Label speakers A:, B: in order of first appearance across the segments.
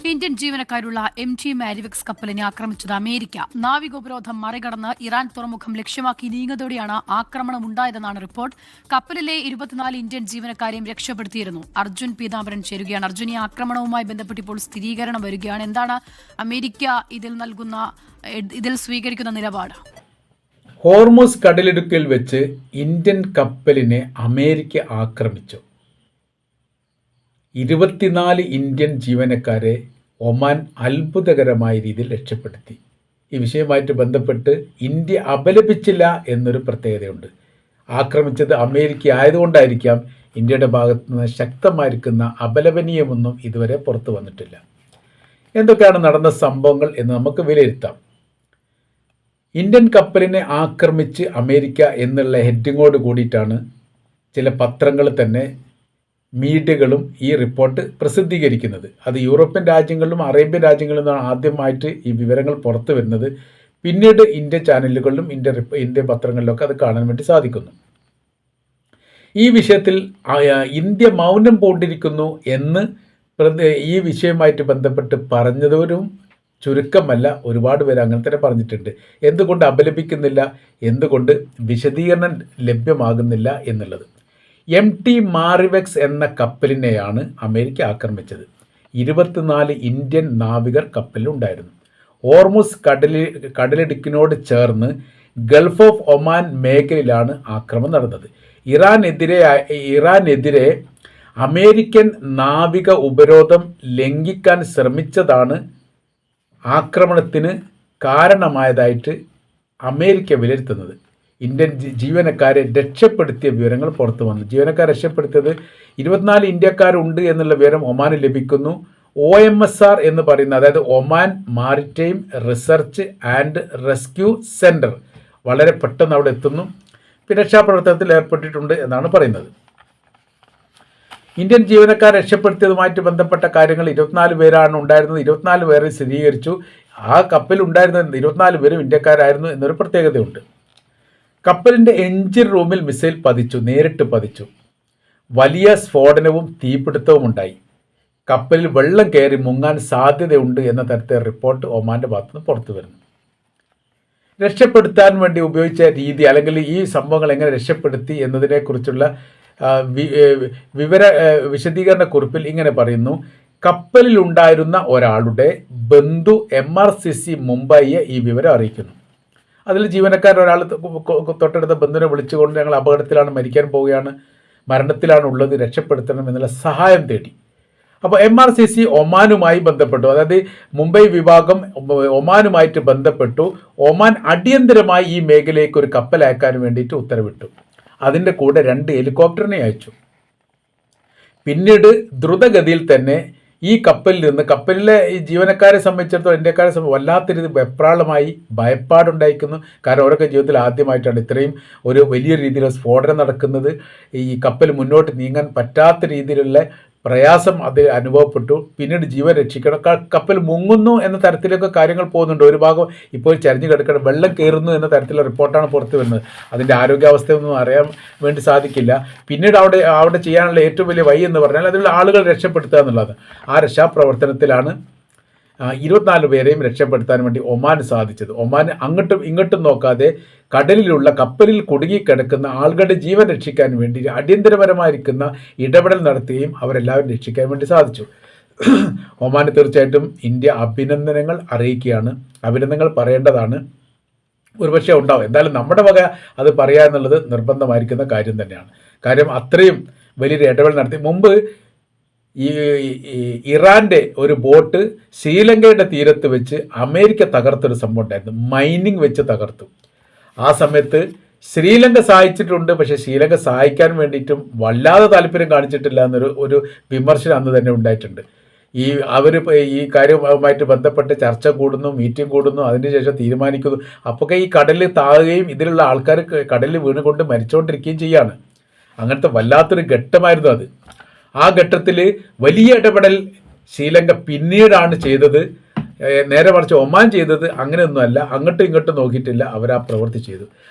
A: Indian ജീവനക്കാരുള്ള MT മാരിവെക്സ് കപ്പലിനെ ആക്രമിച്ചത് America. നാവികോപരോധം മറികടന്ന് Iran തുറമുഖം ലക്ഷ്യമാക്കി നീങ്ങുന്നതോടെയാണ് ആക്രമണമുണ്ടായതെന്നാണ് റിപ്പോർട്ട്. കപ്പലിലെ 24 ഇന്ത്യൻ ജീവനക്കാരെയും രക്ഷപ്പെടുത്തിയിരുന്നു. അർജുൻ പീതാംബരൻ ചേരുകയാണ്. അർജുൻ, ഈ ആക്രമണവുമായി ബന്ധപ്പെട്ട് ഇപ്പോൾ സ്ഥിരീകരണം വരികയാണ്. എന്താണ് അമേരിക്ക ഇതിൽ സ്വീകരിക്കുന്ന നിലപാട്?
B: ഹോർമുസ് കടലിടുക്കിൽ വെച്ച് ഇന്ത്യൻ കപ്പലിനെ അമേരിക്ക ആക്രമിച്ചു. 24 ഇന്ത്യൻ ജീവനക്കാരെ ഒമാൻ അത്ഭുതകരമായ രീതിയിൽ രക്ഷപ്പെടുത്തി. ഈ വിഷയവുമായിട്ട് ബന്ധപ്പെട്ട് ഇന്ത്യ അപലപിച്ചില്ല എന്നൊരു പ്രത്യേകതയുണ്ട്. ആക്രമിച്ചത് അമേരിക്ക ആയതുകൊണ്ടായിരിക്കാം ഇന്ത്യയുടെ ഭാഗത്തു നിന്ന് ശക്തമായിരിക്കുന്ന അപലപനീയമൊന്നും ഇതുവരെ പുറത്തു വന്നിട്ടില്ല. എന്തൊക്കെയാണ് നടന്ന സംഭവങ്ങൾ എന്ന് നമുക്ക് വിലയിരുത്താം. ഇന്ത്യൻ കപ്പലിനെ ആക്രമിച്ച് അമേരിക്ക എന്നുള്ള ഹെഡിങ്ങോട് കൂടിയിട്ടാണ് ചില പത്രങ്ങൾ തന്നെ മീഡിയകളും ഈ റിപ്പോർട്ട് പ്രസിദ്ധീകരിക്കുന്നത്. അത് യൂറോപ്യൻ രാജ്യങ്ങളിലും അറേബ്യൻ രാജ്യങ്ങളിലും നിന്നാണ് ആദ്യമായിട്ട് ഈ വിവരങ്ങൾ പുറത്തു വരുന്നത്. പിന്നീട് ഇന്ത്യ ചാനലുകളിലും ഇന്ത്യ പത്രങ്ങളിലൊക്കെ അത് കാണാൻ വേണ്ടി സാധിക്കുന്നു. ഈ വിഷയത്തിൽ ഇന്ത്യ മൗനം പൂണ്ടിരിക്കുന്നു എന്ന് ഈ വിഷയവുമായിട്ട് ബന്ധപ്പെട്ട് പറഞ്ഞവരും ചുരുക്കമല്ല, ഒരുപാട് പേര് അങ്ങനെ തന്നെ പറഞ്ഞിട്ടുണ്ട്. എന്തുകൊണ്ട് അപലപിക്കുന്നില്ല, എന്തുകൊണ്ട് വിശദീകരണം ലഭ്യമാകുന്നില്ല എന്നുള്ളത്. MT മാരിവെക്സ് എന്ന കപ്പലിനെയാണ് അമേരിക്ക ആക്രമിച്ചത്. 24 ഇന്ത്യൻ നാവികർ കപ്പലിലുണ്ടായിരുന്നു. ഹോർമുസ് കടലിടുക്കിനോട് ചേർന്ന് ഗൾഫ് ഓഫ് ഒമാൻ മേഖലയിലാണ് ആക്രമണം നടന്നത്. ഇറാനെതിരെ അമേരിക്കൻ നാവിക ഉപരോധം ലംഘിക്കാൻ ശ്രമിച്ചതാണ് ആക്രമണത്തിന് കാരണമായതായിട്ട് അമേരിക്ക വിലയിരുത്തുന്നത്. ഇന്ത്യൻ ജീവനക്കാരെ രക്ഷപ്പെടുത്തിയ വിവരങ്ങൾ പുറത്തു വന്നു. ജീവനക്കാരെ രക്ഷപ്പെടുത്തിയത് 24 ഇന്ത്യക്കാരുണ്ട് എന്നുള്ള വിവരം ഒമാന് ലഭിക്കുന്നു. OMSR എന്ന് പറയുന്ന, അതായത് Oman maritime research and rescue centre വളരെ പെട്ടെന്ന് അവിടെ എത്തുന്നു. രക്ഷാപ്രവർത്തനത്തിൽ ഏർപ്പെട്ടിട്ടുണ്ട് എന്നാണ് പറയുന്നത്. ഇന്ത്യൻ ജീവനക്കാർ രക്ഷപ്പെടുത്തിയതുമായിട്ട് ബന്ധപ്പെട്ട കാര്യങ്ങൾ 24 പേരാണ് ഉണ്ടായിരുന്നത്. 24 പേരെ സ്ഥിരീകരിച്ചു. ആ കപ്പലുണ്ടായിരുന്ന 24 പേരും ഇന്ത്യക്കാരായിരുന്നു എന്നൊരു പ്രത്യേകതയുണ്ട്. കപ്പലിൻ്റെ എഞ്ചിൻ റൂമിൽ മിസൈൽ നേരിട്ട് പതിച്ചു. വലിയ സ്ഫോടനവും തീപിടുത്തവും ഉണ്ടായി. കപ്പലിൽ വെള്ളം കയറി മുങ്ങാൻ സാധ്യതയുണ്ട് എന്ന തരത്തിലെ റിപ്പോർട്ട് ഒമാൻ്റെ ഭാഗത്തുനിന്ന് പുറത്തു വരുന്നു. രക്ഷപ്പെടുത്താൻ വേണ്ടി ഉപയോഗിച്ച രീതി, അല്ലെങ്കിൽ ഈ സംഭവങ്ങൾ എങ്ങനെ രക്ഷപ്പെടുത്തി എന്നതിനെക്കുറിച്ചുള്ള വിശദീകരണ കുറിപ്പിൽ ഇങ്ങനെ പറയുന്നു. കപ്പലിലുണ്ടായിരുന്ന ഒരാളുടെ ബന്ധു MRCC മുംബൈയെ ഈ വിവരം അറിയിക്കുന്നു. അതിൽ ജീവനക്കാരൻ ഒരാൾ തൊട്ടടുത്ത ബന്ധുവിനെ വിളിച്ചുകൊണ്ട് ഞങ്ങൾ അപകടത്തിലാണ്, മരിക്കാൻ പോവുകയാണ്, മരണത്തിലാണ് ഉള്ളത്, രക്ഷപ്പെടുത്തണം എന്നുള്ള സഹായം തേടി. അപ്പോൾ MRCC ഒമാനുമായി ബന്ധപ്പെട്ടു. അതായത് മുംബൈ വിഭാഗം ഒമാനുമായിട്ട് ബന്ധപ്പെട്ടു. ഒമാൻ അടിയന്തരമായി ഈ മേഖലയ്ക്ക് ഒരു കപ്പൽ അയക്കാൻ വേണ്ടിയിട്ട് ഉത്തരവിട്ടു. അതിൻ്റെ കൂടെ 2 ഹെലികോപ്റ്ററിനെ അയച്ചു. പിന്നീട് ദ്രുതഗതിയിൽ തന്നെ ഈ കപ്പലിലെ ഈ ജീവനക്കാരെ സംബന്ധിച്ചിടത്തോളം, ഇന്ത്യക്കാരെ സംബന്ധിച്ച് വല്ലാത്ത രീതി വെപ്രാളമായി, ഭയപ്പാടുണ്ടായിരിക്കുന്നു. കാരണം അവരൊക്കെ ജീവിതത്തിൽ ആദ്യമായിട്ടാണ് ഇത്രയും ഒരു വലിയ രീതിയിലുള്ള സ്ഫോടനം നടക്കുന്നത്. ഈ കപ്പൽ മുന്നോട്ട് നീങ്ങാൻ പറ്റാത്ത രീതിയിലുള്ള പ്രയാസം അത് അനുഭവപ്പെട്ടു. പിന്നീട് ജീവൻ രക്ഷിക്കണം, കപ്പൽ മുങ്ങുന്നു എന്ന തരത്തിലൊക്കെ കാര്യങ്ങൾ പോകുന്നുണ്ട്. ഒരു ഭാഗം ഇപ്പോൾ ചരിഞ്ഞു കിടക്കണം, വെള്ളം കയറുന്നു എന്ന തരത്തിലുള്ള റിപ്പോർട്ടാണ് പുറത്തു വരുന്നത്. അതിൻ്റെ ആരോഗ്യാവസ്ഥയൊന്നും അറിയാൻ വേണ്ടി സാധിക്കില്ല. പിന്നീട് അവിടെ ചെയ്യാനുള്ള ഏറ്റവും വലിയ വഴി എന്ന് പറഞ്ഞാൽ അതിലുള്ള ആളുകൾ രക്ഷപ്പെടുത്തുക എന്നുള്ളത്. ആ രക്ഷാപ്രവർത്തനത്തിലാണ് 24 പേരെയും രക്ഷപ്പെടുത്താൻ വേണ്ടി ഒമാന് സാധിച്ചത്. ഒമാൻ അങ്ങോട്ടും ഇങ്ങോട്ടും നോക്കാതെ കപ്പലിൽ കുടുങ്ങിക്കിടക്കുന്ന ആളുകളുടെ ജീവൻ രക്ഷിക്കാൻ വേണ്ടി അടിയന്തരപരമായിരിക്കുന്ന ഇടപെടൽ നടത്തുകയും അവരെല്ലാവരും രക്ഷിക്കാൻ വേണ്ടി സാധിച്ചു. ഒമാന് തീർച്ചയായിട്ടും ഇന്ത്യ അഭിനന്ദനങ്ങൾ അറിയിക്കുകയാണ്. അഭിനന്ദനങ്ങൾ പറയേണ്ടതാണ്, ഒരുപക്ഷെ ഉണ്ടാവും. എന്തായാലും നമ്മുടെ വക അത് പറയുക എന്നുള്ളത് നിർബന്ധമായിരിക്കുന്ന കാര്യം തന്നെയാണ്. കാര്യം അത്രയും വലിയൊരു ഇടപെടൽ നടത്തി. മുമ്പ് ഈ ഇറാൻ്റെ ഒരു ബോട്ട് ശ്രീലങ്കയുടെ തീരത്ത് വെച്ച് അമേരിക്ക തകർത്തൊരു സംഭവം ഉണ്ടായിരുന്നു. മൈനിങ് വെച്ച് തകർത്തു. ആ സമയത്ത് ശ്രീലങ്ക സഹായിച്ചിട്ടുണ്ട്, പക്ഷേ ശ്രീലങ്ക സഹായിക്കാൻ വേണ്ടിയിട്ടും വല്ലാതെ താല്പര്യം കാണിച്ചിട്ടില്ല എന്നൊരു വിമർശനം അന്ന് തന്നെ ഉണ്ടായിട്ടുണ്ട്. അവർ ഈ കാര്യവുമായിട്ട് ബന്ധപ്പെട്ട് ചർച്ച കൂടുന്നു, മീറ്റിംഗ് കൂടുന്നു, അതിനുശേഷം തീരുമാനിക്കുന്നു. അപ്പോഴൊക്കെ ഈ കടലിൽ താഴുകയും ഇതിലുള്ള ആൾക്കാർ കടലിൽ വീണുകൊണ്ട് മരിച്ചുകൊണ്ടിരിക്കുകയും ചെയ്യാണ്. അങ്ങനത്തെ വല്ലാത്തൊരു ഘട്ടമായിരുന്നു അത്. ആ ഘട്ടത്തിൽ വലിയ ഇടപെടൽ ശ്രീലങ്ക പിന്നീടാണ് ചെയ്തത്. നേരെ മറിച്ച് ഒമാൻ ചെയ്തത് അങ്ങനെയൊന്നുമല്ല, അങ്ങോട്ടും ഇങ്ങോട്ടും നോക്കിയിട്ടില്ല, അവർ ആ പ്രവൃത്തി ചെയ്തു.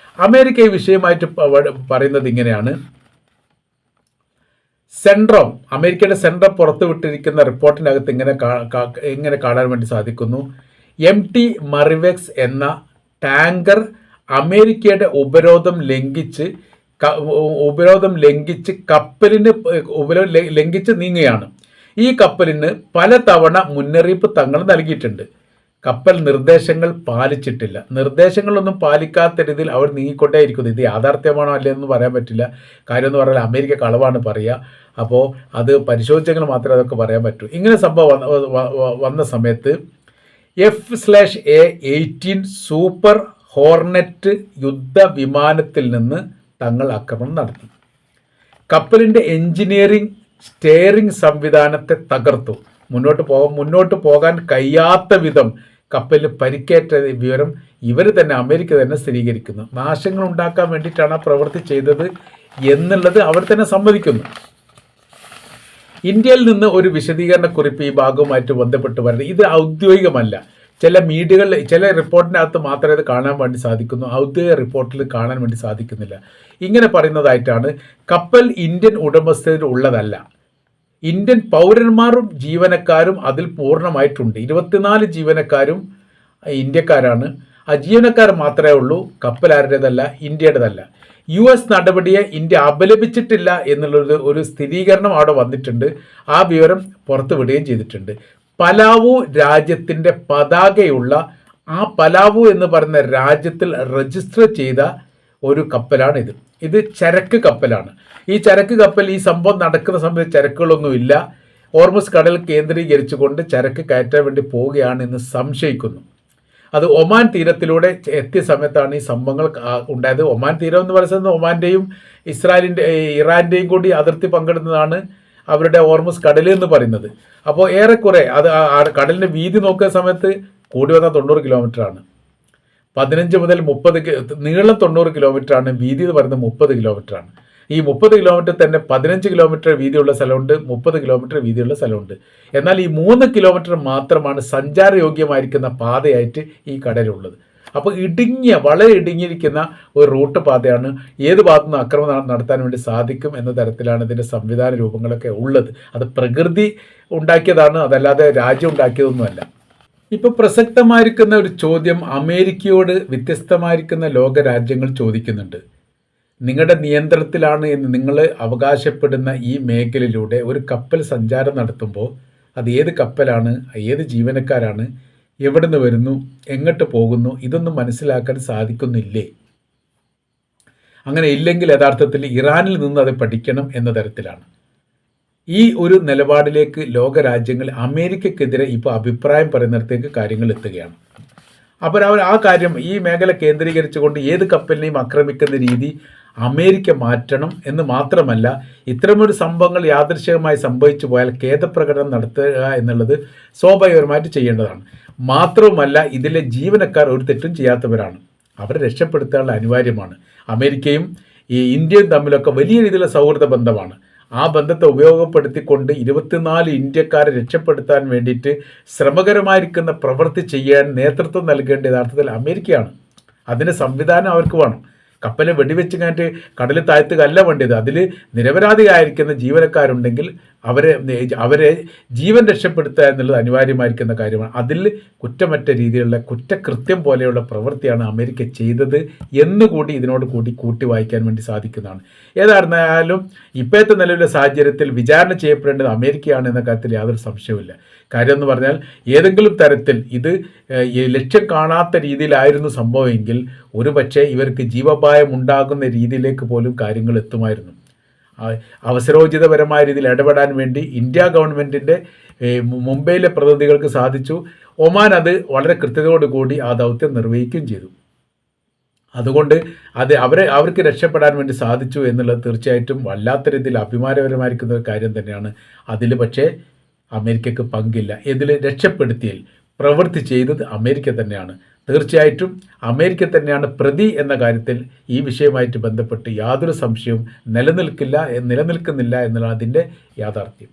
B: അമേരിക്ക ഈ വിഷയമായിട്ട് പറയുന്നത് ഇങ്ങനെയാണ്. സെൻട്രം, അമേരിക്കയുടെ സെൻട്രം പുറത്തുവിട്ടിരിക്കുന്ന റിപ്പോർട്ടിനകത്ത് ഇങ്ങനെ കാണാൻ വേണ്ടി സാധിക്കുന്നു. MT മറിവെക്സ് എന്ന ടാങ്കർ അമേരിക്കയുടെ ഉപരോധം ലംഘിച്ച് കപ്പലിന് ലംഘിച്ച് നീങ്ങുകയാണ്. ഈ കപ്പലിന് പലതവണ മുന്നറിയിപ്പ് തങ്ങൾ നൽകിയിട്ടുണ്ട്. കപ്പൽ നിർദ്ദേശങ്ങൾ പാലിച്ചിട്ടില്ല. നിർദ്ദേശങ്ങളൊന്നും പാലിക്കാത്ത രീതിയിൽ അവർ നീങ്ങിക്കൊണ്ടേയിരിക്കുന്നു. ഇത് യാഥാർത്ഥ്യമാണോ അല്ലെന്ന് പറയാൻ പറ്റില്ല. കാര്യം എന്ന് പറഞ്ഞാൽ അമേരിക്ക കളവാണ് പറയുക. അപ്പോൾ അത് പരിശോധിച്ചെങ്കിൽ മാത്രമേ അതൊക്കെ പറയാൻ പറ്റൂ. ഇങ്ങനെ സംഭവം വന്ന സമയത്ത് F/A-18 സൂപ്പർ ഹോർനെറ്റ് യുദ്ധവിമാനത്തിൽ നിന്ന് തങ്ങൾ ആക്രമണം നടത്തി. കപ്പലിൻ്റെ എഞ്ചിനീയറിംഗ് സ്റ്റെയറിംഗ് സംവിധാനത്തെ തകർത്തു. മുന്നോട്ട് പോകാൻ കഴിയാത്ത വിധം കപ്പലിന് പരിക്കേറ്റ വിവരം അമേരിക്ക തന്നെ സ്ഥിരീകരിക്കുന്നു. നാശങ്ങൾ ഉണ്ടാക്കാൻ വേണ്ടിയിട്ടാണ് ആ പ്രവൃത്തി ചെയ്തത് എന്നുള്ളത് അവർ തന്നെ സമ്മതിക്കുന്നു. ഇന്ത്യയിൽ നിന്ന് ഒരു വിശദീകരണക്കുറിപ്പ് ഈ ഭാഗവുമായിട്ട് ബന്ധപ്പെട്ട് വരുന്നത് ഇത് ഔദ്യോഗികമല്ല. ചില മീഡിയകളിൽ ചില റിപ്പോർട്ടിനകത്ത് മാത്രമേ ഇത് കാണാൻ വേണ്ടി സാധിക്കുന്നു. ഔദ്യോഗിക റിപ്പോർട്ടിൽ കാണാൻ വേണ്ടി സാധിക്കുന്നില്ല. ഇങ്ങനെ പറയുന്നതായിട്ടാണ്, കപ്പൽ ഇന്ത്യൻ ഉടമസ്ഥതയിൽ ഉള്ളതല്ല. ഇന്ത്യൻ പൗരന്മാരും ജീവനക്കാരും അതിൽ പൂർണ്ണമായിട്ടുണ്ട്. 24 ജീവനക്കാരും ഇന്ത്യക്കാരാണ്. ആ ജീവനക്കാർ മാത്രമേ ഉള്ളൂ. കപ്പൽ ആരുടേതല്ല, ഇന്ത്യയുടേതല്ല. US നടപടിയെ ഇന്ത്യ അപലപിച്ചിട്ടില്ല എന്നുള്ളത് ഒരു സ്ഥിരീകരണം അവിടെ വന്നിട്ടുണ്ട്. ആ വിവരം പുറത്തുവിടുകയും ചെയ്തിട്ടുണ്ട്. പലാവു രാജ്യത്തിൻ്റെ പതാകയുള്ള ആ പലാവു എന്ന് പറയുന്ന രാജ്യത്തിൽ രജിസ്റ്റർ ചെയ്ത ഒരു കപ്പലാണിത്. ഇത് ചരക്ക് കപ്പലാണ്. ഈ ചരക്ക് കപ്പൽ ഈ സംഭവം നടക്കുന്ന സമയത്ത് ചരക്കുകളൊന്നുമില്ല. ഹോർമുസ് കടൽ കേന്ദ്രീകരിച്ചുകൊണ്ട് ചരക്ക് കയറ്റാൻ വേണ്ടി പോവുകയാണ് എന്ന് സംശയിക്കുന്നു. അത് ഒമാൻ തീരത്തിലൂടെ എത്തിയ സമയത്താണ് ഈ സംഭവങ്ങൾ ഉണ്ടായത്. ഒമാൻ തീരം എന്ന് പറയുന്നത് ഒമാൻ്റെയും ഇറാൻ്റെയും കൂടി അതിർത്തി പങ്കിടുന്നതാണ് അവരുടെ ഹോർമുസ് കടൽ എന്ന് പറയുന്നത്. അപ്പോൾ ഏറെക്കുറെ അത് കടലിൻ്റെ വീതി നോക്കുന്ന സമയത്ത് കൂടി വന്ന 90 കിലോമീറ്ററാണ്. 15 മുതൽ 30 നീളം 90 കിലോമീറ്ററാണ്, വീതി എന്ന് പറയുന്നത് 30 കിലോമീറ്ററാണ്. ഈ 30 കിലോമീറ്റർ തന്നെ 15 കിലോമീറ്റർ വീതിയുള്ള സ്ഥലമുണ്ട്, 30 കിലോമീറ്റർ വീതിയുള്ള സ്ഥലമുണ്ട്. എന്നാൽ ഈ 3 കിലോമീറ്റർ മാത്രമാണ് സഞ്ചാരയോഗ്യമായിരിക്കുന്ന പാതയായിട്ട് ഈ കടലുള്ളത്. അപ്പോൾ വളരെ ഇടുങ്ങിയിരിക്കുന്ന ഒരു റൂട്ട് പാതയാണ്. ഏത് ഭാഗത്തു നിന്ന് ആക്രമണം നടത്താൻ വേണ്ടി സാധിക്കും എന്ന തരത്തിലാണ് ഇതിൻ്റെ സംവിധാന രൂപങ്ങളൊക്കെ ഉള്ളത്. അത് പ്രകൃതി ഉണ്ടാക്കിയതാണ്, അതല്ലാതെ രാജ്യം ഉണ്ടാക്കിയതൊന്നുമല്ല. ഇപ്പോൾ പ്രസക്തമായിരിക്കുന്ന ഒരു ചോദ്യം അമേരിക്കയോട് വ്യത്യസ്തമായിരിക്കുന്ന ലോകരാജ്യങ്ങൾ ചോദിക്കുന്നുണ്ട്. നിങ്ങളുടെ നിയന്ത്രണത്തിലാണ് എന്ന് നിങ്ങൾ അവകാശപ്പെടുന്ന ഈ മേഖലയിലൂടെ ഒരു കപ്പൽ സഞ്ചാരം നടത്തുമ്പോൾ അത് ഏത് കപ്പലാണ്, ഏത് ജീവനക്കാരാണ്, എവിടെ നിന്ന് വരുന്നു, എങ്ങോട്ട് പോകുന്നു, ഇതൊന്നും മനസ്സിലാക്കാൻ സാധിക്കുന്നില്ലേ? അങ്ങനെ ഇല്ലെങ്കിൽ യഥാർത്ഥത്തിൽ ഇറാനിൽ നിന്ന് അത് പഠിക്കണം എന്ന തരത്തിലാണ്. ഈ ഒരു നിലപാടിലേക്ക് ലോകരാജ്യങ്ങൾ അമേരിക്കക്കെതിരെ ഇപ്പോൾ അഭിപ്രായം പറയുന്നിടത്തേക്ക് കാര്യങ്ങൾ എത്തുകയാണ്. അപ്പോൾ അവർ ആ കാര്യം ഈ മേഖല കേന്ദ്രീകരിച്ചുകൊണ്ട് ഏത് കപ്പലിനെയും ആക്രമിക്കുന്ന രീതി അമേരിക്ക മാറ്റണം എന്ന് മാത്രമല്ല, ഇത്തരമൊരു സംഭവങ്ങൾ യാദൃശ്ചികമായി സംഭവിച്ചു പോയാൽ ഖേദപ്രകടനം നടത്തുക എന്നുള്ളത് സ്വാഭാവികമായിട്ട് ചെയ്യേണ്ടതാണ്. മാത്രവുമല്ല, ഇതിലെ ജീവനക്കാർ ഒരു തെറ്റും ചെയ്യാത്തവരാണ്. അവരെ രക്ഷപ്പെടുത്താനുള്ള അനിവാര്യമാണ്. അമേരിക്കയും ഈ ഇന്ത്യയും തമ്മിലൊക്കെ വലിയ രീതിയിലുള്ള സൗഹൃദ ബന്ധമാണ്. ആ ബന്ധത്തെ ഉപയോഗപ്പെടുത്തിക്കൊണ്ട് 24 ഇന്ത്യക്കാരെ രക്ഷപ്പെടുത്താൻ വേണ്ടിയിട്ട് ശ്രമകരമായിരിക്കുന്ന പ്രവൃത്തി ചെയ്യാൻ നേതൃത്വം നൽകേണ്ട യഥാർത്ഥത്തിൽ അമേരിക്കയാണ്. അതിന് സംവിധാനം അവർക്ക് വേണം. കപ്പലെ വെടിവെച്ച് കഴിഞ്ഞിട്ട് കടലിൽ താഴ്ത്തുകയല്ല വേണ്ടത്. അതിൽ നിരപരാധിയായിരിക്കുന്ന ജീവനക്കാരുണ്ടെങ്കിൽ അവരെ ജീവൻ രക്ഷപ്പെടുത്തുക എന്നുള്ളത് അനിവാര്യമായിരിക്കുന്ന കാര്യമാണ്. അതിൽ കുറ്റമറ്റ രീതിയിലുള്ള കുറ്റകൃത്യം പോലെയുള്ള പ്രവൃത്തിയാണ് അമേരിക്ക ചെയ്തത് എന്നുകൂടി ഇതിനോട് കൂട്ടി വായിക്കാൻ വേണ്ടി സാധിക്കുന്നതാണ്. ഏതായിരുന്നാലും ഇപ്പോഴത്തെ നിലവിലെ സാഹചര്യത്തിൽ വിചാരണ ചെയ്യപ്പെടേണ്ടത് അമേരിക്കയാണ് എന്ന കാര്യത്തിൽ യാതൊരു സംശയവുമില്ല. കാര്യം എന്ന് പറഞ്ഞാൽ ഏതെങ്കിലും തരത്തിൽ ഇത് ലക്ഷ്യം കാണാത്ത രീതിയിലായിരുന്നു സംഭവമെങ്കിൽ ഒരുപക്ഷെ ഇവർക്ക് ജീവപായം ഉണ്ടാകുന്ന രീതിയിലേക്ക് പോലും കാര്യങ്ങൾ എത്തുമായിരുന്നു. അവസരോചിതപരമായ രീതിയിൽ ഇടപെടാൻ വേണ്ടി ഇന്ത്യ ഗവൺമെൻറ്റിൻ്റെ മുംബൈയിലെ പ്രതിനിധികൾക്ക് സാധിച്ചു. ഒമാൻ അത് വളരെ കൃത്യതയോടുകൂടി ആ ദൗത്യം നിർവഹിക്കുകയും ചെയ്തു. അതുകൊണ്ട് അവർക്ക് രക്ഷപ്പെടാൻ വേണ്ടി സാധിച്ചു എന്നുള്ളത് തീർച്ചയായിട്ടും വല്ലാത്ത രീതിയിൽ അഭിമാനകരമായിരിക്കുന്ന ഒരു കാര്യം തന്നെയാണ്. അതിൽ പക്ഷേ അമേരിക്കയ്ക്ക് പങ്കില്ല. ഇതിൽ രക്ഷപ്പെടുത്തിയതിൽ പ്രവൃത്തി ചെയ്തത് അമേരിക്ക തന്നെയാണ്. തീർച്ചയായിട്ടും അമേരിക്ക തന്നെയാണ് പ്രതി എന്ന കാര്യത്തിൽ ഈ വിഷയവുമായിട്ട് ബന്ധപ്പെട്ട് യാതൊരു സംശയവും നിലനിൽക്കുന്നില്ല എന്നുള്ളതാണ് അതിൻ്റെ യാഥാർത്ഥ്യം.